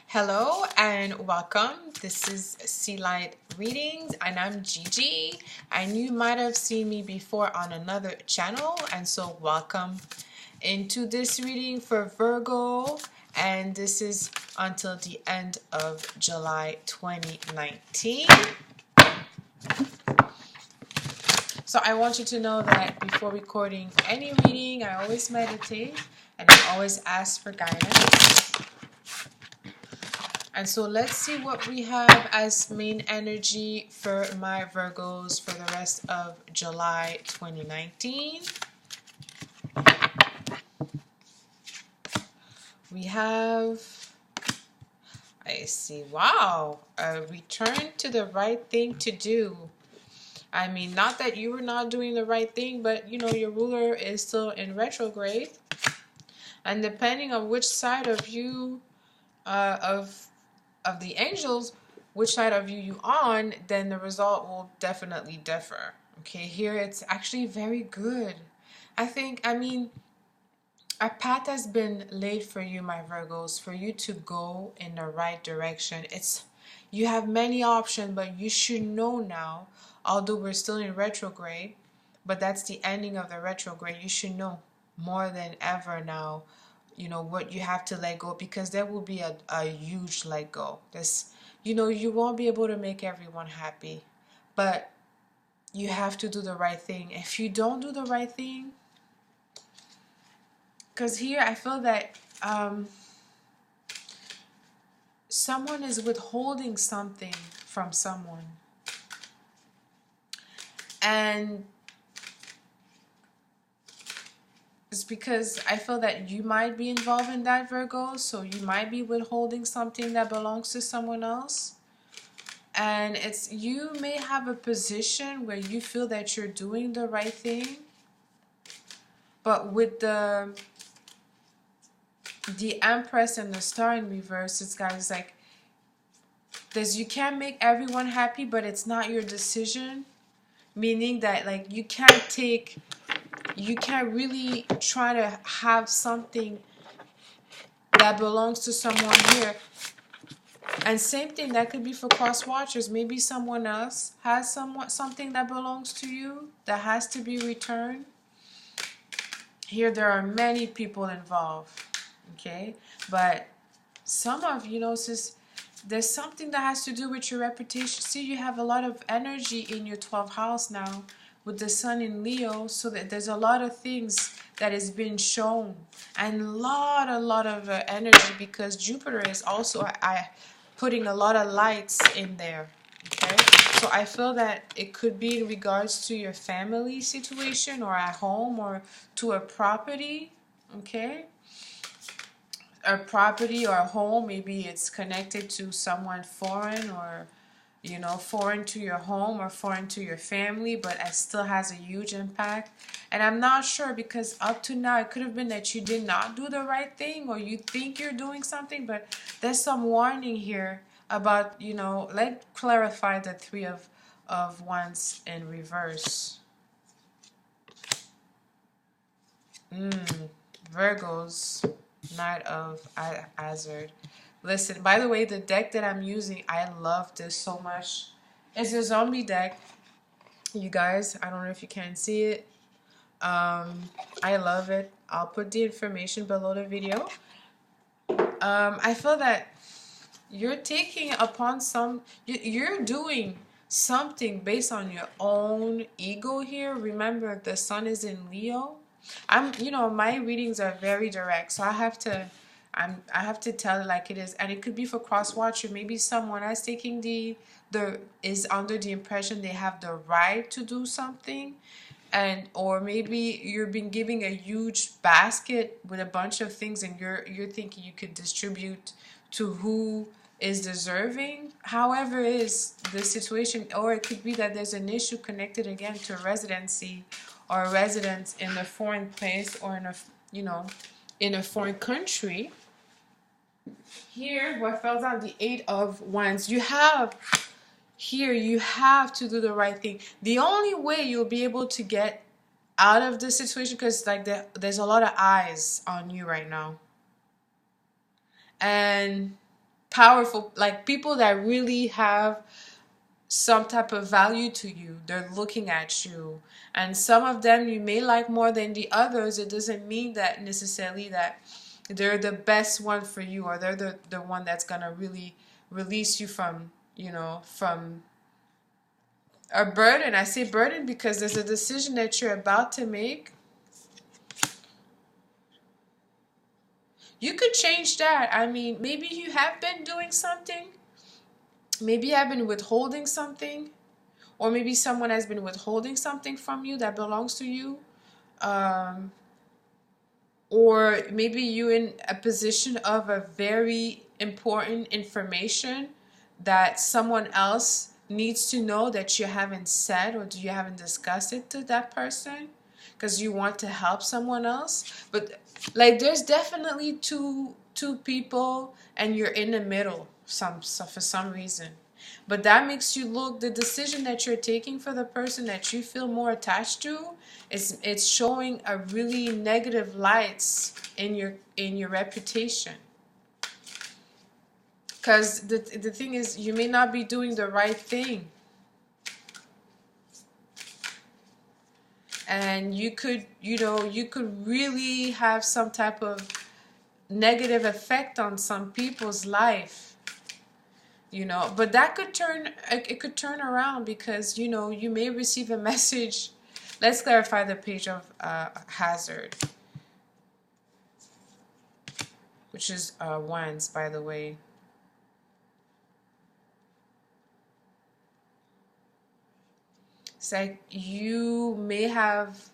Hello and welcome. This is FlashLight Readings and I'm Gigi, and you might have seen me before on another channel, and so welcome into this reading for Virgo, and this is until the end of July 2019. So I want you to know that before recording any reading, I always meditate and I always ask for guidance. And so let's see what we have as main energy for my Virgos for the rest of July 2019. We have, I see, wow, a return to the right thing to do. I mean, not that you were not doing the right thing, but you know, your ruler is still in retrograde. And depending on which side of you, of the angels, which side of you on, then the result will definitely differ. Okay, here it's actually very good. I mean, a path has been laid for you, my Virgos, for you to go in the right direction. You have many options, but you should know now, although we're still in retrograde, but that's the ending of the retrograde. You should know more than ever now, you know, what you have to let go, because there will be a huge let go. You won't be able to make everyone happy, but you have to do the right thing. If you don't do the right thing, because here I feel that someone is withholding something from someone, and it's because I feel that you might be involved in that, Virgo, so you might be withholding something that belongs to someone else. And you may have a position where you feel that you're doing the right thing, but with the Empress and the Star in reverse, it's guys like you can't make everyone happy, but it's not your decision, meaning that like you can't really try to have something that belongs to someone here. And same thing, that could be for cross watchers. Maybe someone else has something that belongs to you that has to be returned. Here there are many people involved, okay? But some of you know, there's something that has to do with your reputation. See, you have a lot of energy in your 12th house now with the Sun in Leo, so that there's a lot of things that is being shown, and a lot of energy, because Jupiter is also putting a lot of lights in there. Okay, so I feel that it could be in regards to your family situation, or at home, or to a property. Okay, a property or a home. Maybe it's connected to someone foreign, or you know, foreign to your home or foreign to your family, but it still has a huge impact. And I'm not sure, because up to now it could have been that you did not do the right thing, or you think you're doing something, but there's some warning here about, you know, let's clarify the Three of Wands in reverse. Virgos, Knight of Hazard. Listen, by the way, the deck that I'm using, I love this so much. It's a zombie deck, you guys. I don't know if you can see it. I love it. I'll put the information below the video. I feel that you're taking upon you're doing something based on your own ego here. Remember, the Sun is in Leo. You know, my readings are very direct, so I have to tell it like it is. And it could be for cross watcher. Maybe someone else taking is under the impression they have the right to do something, or maybe you're being giving a huge basket with a bunch of things, and you're thinking you could distribute to who is deserving. However is the situation, or it could be that there's an issue connected again to residency, or a residence in a foreign place, or in a foreign country. Here, what falls out, the Eight of Wands. You have to do the right thing. The only way you'll be able to get out of this situation, because like there's a lot of eyes on you right now, and powerful, like people that really have some type of value to you. They're looking at you, and some of them you may like more than the others. It doesn't mean that necessarily that they're the best one for you, or they're the one that's gonna really release you from, you know, from a burden. I say burden because there's a decision that you're about to make. You could change that. I mean, maybe you have been doing something. Maybe you have been withholding something. Or maybe someone has been withholding something from you that belongs to you. Or maybe you're in a position of a very important information that someone else needs to know that you haven't said, or you haven't discussed it to that person because you want to help someone else. But like, there's definitely two people, and you're in the middle for some reason. But that makes you look, the decision that you're taking for the person that you feel more attached to, it's showing a really negative lights in your reputation. Because the thing is, you may not be doing the right thing. And you could, you know, you could really have some type of negative effect on some people's life. You know, but that could turn, it could turn around because, you know, you may receive a message. Let's clarify the page of hazard, which is wands, by the way. It's like you may have,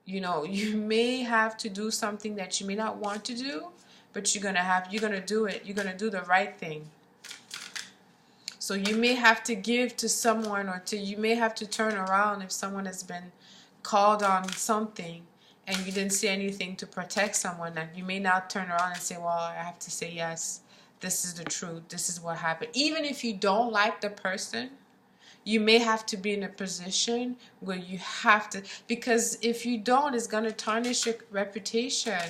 you know, you may have to do something that you may not want to do, but you're gonna do it. You're gonna do the right thing. So you may have to give to someone, or you may have to turn around if someone has been called on something and you didn't say anything to protect someone. That you may not turn around and say, well, I have to say yes, this is the truth, this is what happened. Even if you don't like the person, you may have to be in a position where you have to, because if you don't, it's going to tarnish your reputation.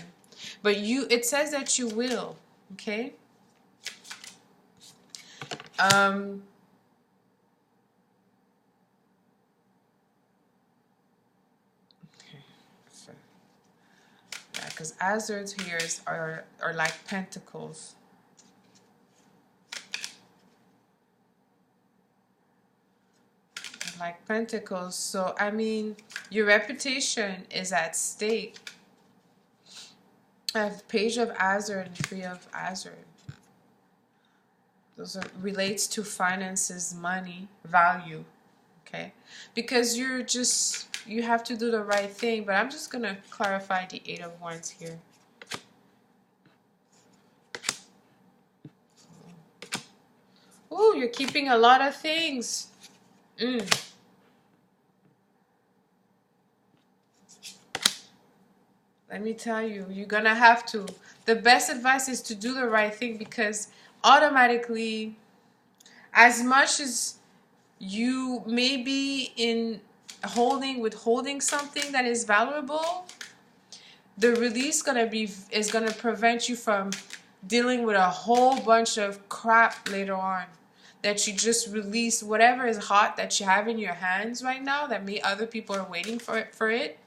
But it says that you will, okay? Okay, so, yeah, because hazards here are like pentacles. Like pentacles. So I mean, your reputation is at stake. I have page of hazard and three of hazard. Those relates to finances, money, value. Okay, because you have to do the right thing. But I'm just gonna clarify the Eight of Wands here. Oh, you're keeping a lot of things. Let me tell you, you're gonna have to. The best advice is to do the right thing, because automatically, as much as you may be withholding something that is valuable, the release is gonna prevent you from dealing with a whole bunch of crap later on. That you just release whatever is hot that you have in your hands right now, that other people are waiting for it.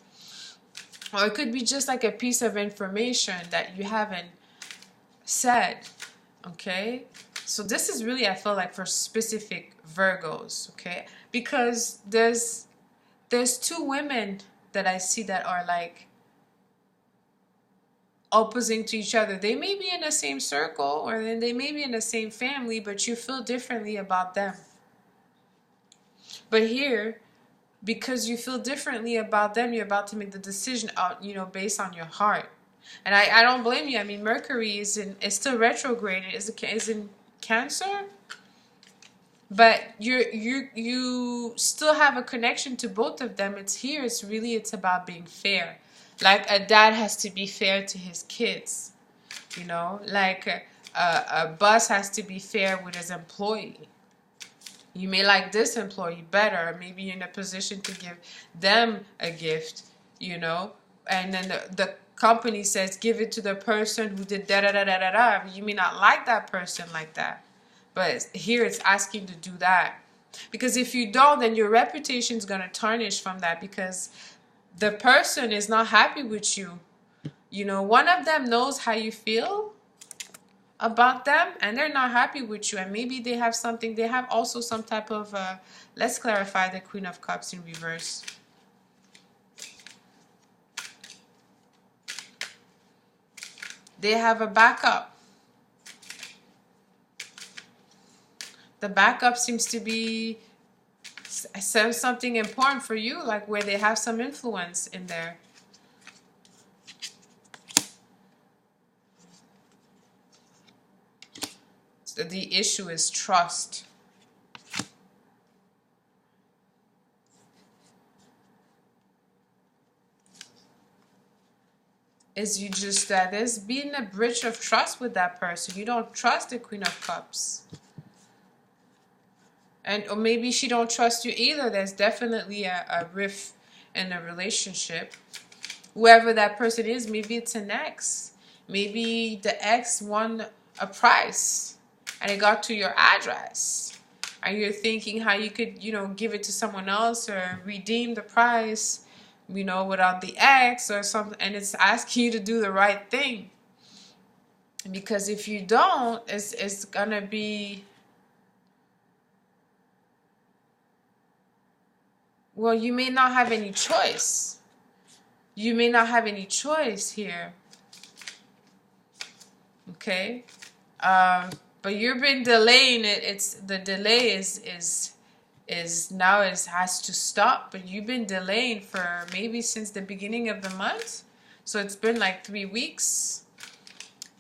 Or it could be just like a piece of information that you haven't said. Okay? So this is really, I feel like, for specific Virgos, okay? Because there's two women that I see that are like opposing to each other. They may be in the same circle, or then they may be in the same family, but you feel differently about them. But here, because you feel differently about them, you're about to make the decision out, based on your heart. And I don't blame you. I mean, Mercury is still retrograde. Is in Cancer, but you still have a connection to both of them. It's about being fair. Like a dad has to be fair to his kids, like a boss has to be fair with his employee. You may like this employee better. Maybe you're in a position to give them a gift, and then the company says give it to the person who did da da da da da da. You may not like that person like that, but here it's asking to do that. Because if you don't, then your reputation is going to tarnish from that, because the person is not happy with you. You know, one of them knows how you feel about them, and they're not happy with you, and maybe they have something, they have also some type of let's clarify the Queen of Cups in reverse. They have a backup. The backup seems to be something important for you, like where they have some influence in there. So the issue is trust. Is you just that there's been a breach of trust with that person. You don't trust the Queen of Cups. And or maybe she don't trust you either. There's definitely a rift in the relationship. Whoever that person is, maybe it's an ex. Maybe the ex won a prize and it got to your address. And you're thinking how you could, you know, give it to someone else or redeem the prize, you know, without the ex or something. And it's asking you to do the right thing. Because if you don't, it's going to be... Well, you may not have any choice. You may not have any choice here. Okay? But you've been delaying it. It's the delay is now has to stop. But you've been delaying for maybe since the beginning of the month. So it's been like 3 weeks.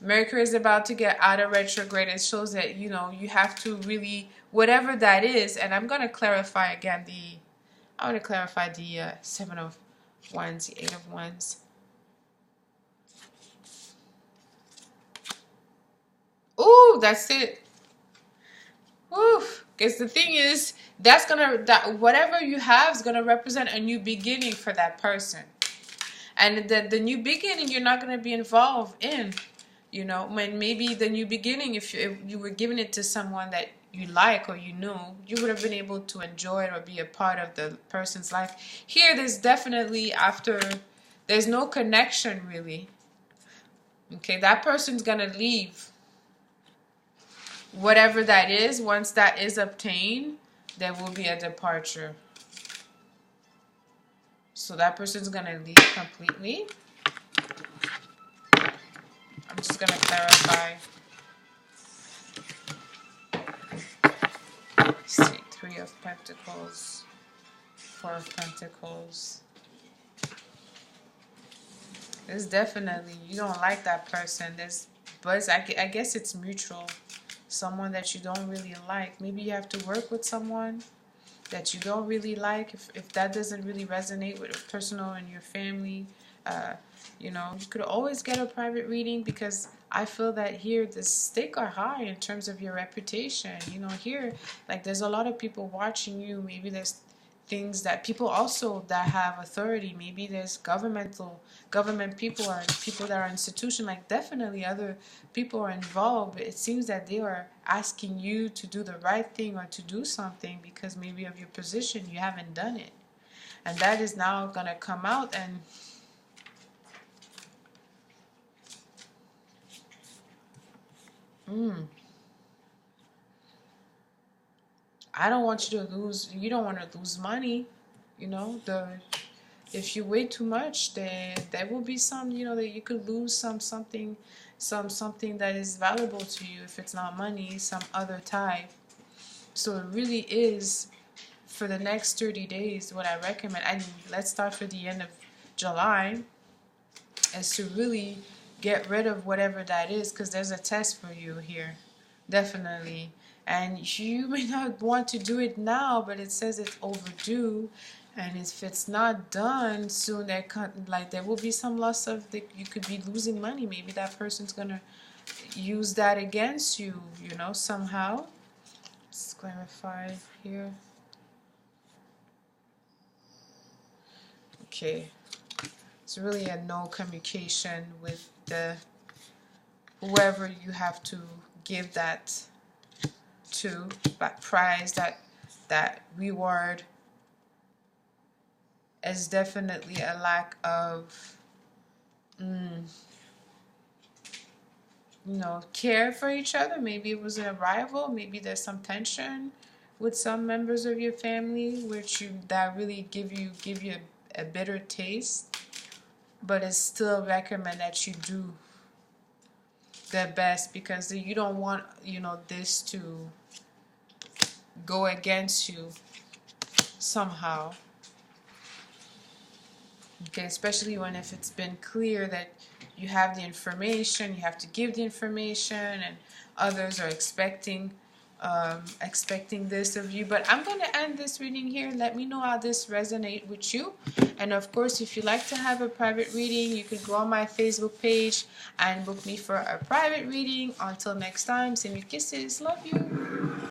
Mercury is about to get out of retrograde. It shows that, you know, you have to really, whatever that is. And I'm going to clarify again I want to clarify the 7 of Wands, the 8 of Wands. Ooh, that's it. Oof. Because the thing is, whatever you have is gonna represent a new beginning for that person, and the new beginning you're not gonna be involved in. You know, when maybe the new beginning, if you were giving it to someone that you like or you knew, you would have been able to enjoy it or be a part of the person's life. Here, there's definitely there's no connection really. Okay, that person's gonna leave. Whatever that is, once that is obtained, there will be a departure. So that person's gonna leave completely. I'm just gonna clarify. Let's see, 3 of Pentacles, 4 of Pentacles. There's definitely, you don't like that person. But I guess it's mutual. Someone that you don't really like. Maybe you have to work with someone that you don't really like. If that doesn't really resonate with a personal and your family, you know, you could always get a private reading, because I feel that here the stakes are high in terms of your reputation. You know, here, like, there's a lot of people watching you. Maybe there's things that people also that have authority. Maybe there's government people or people that are institution. Like, definitely other people are involved. But it seems that they are asking you to do the right thing or to do something because maybe of your position you haven't done it, and that is now gonna come out. And I don't want you to lose. You don't want to lose money. You know, if you wait too much, there will be some. You know, that you could lose something that is valuable to you. If it's not money, some other type. So it really is for the next 30 days. What I recommend, and let's start for the end of July, is to really get rid of whatever that is, because there's a test for you here, definitely. And you may not want to do it now, but it says it's overdue, and if it's not done soon, there will be some loss of you could be losing money. Maybe that person's gonna use that against you, you know, somehow. Let's clarify here. It's really a no communication with the whoever you have to give that to, that prize, that reward. Is definitely a lack of care for each other. Maybe it was a rival, maybe there's some tension with some members of your family that really give you a bitter taste. But it's still recommend that you do the best, because you don't want this to go against you somehow. Okay, especially if it's been clear that you have the information, you have to give the information, and others are expecting this of you. But I'm going to end this reading here. Let me know how this resonates with you. And of course, if you'd like to have a private reading, you could go on my Facebook page and book me for a private reading. Until next time, send me kisses. Love you.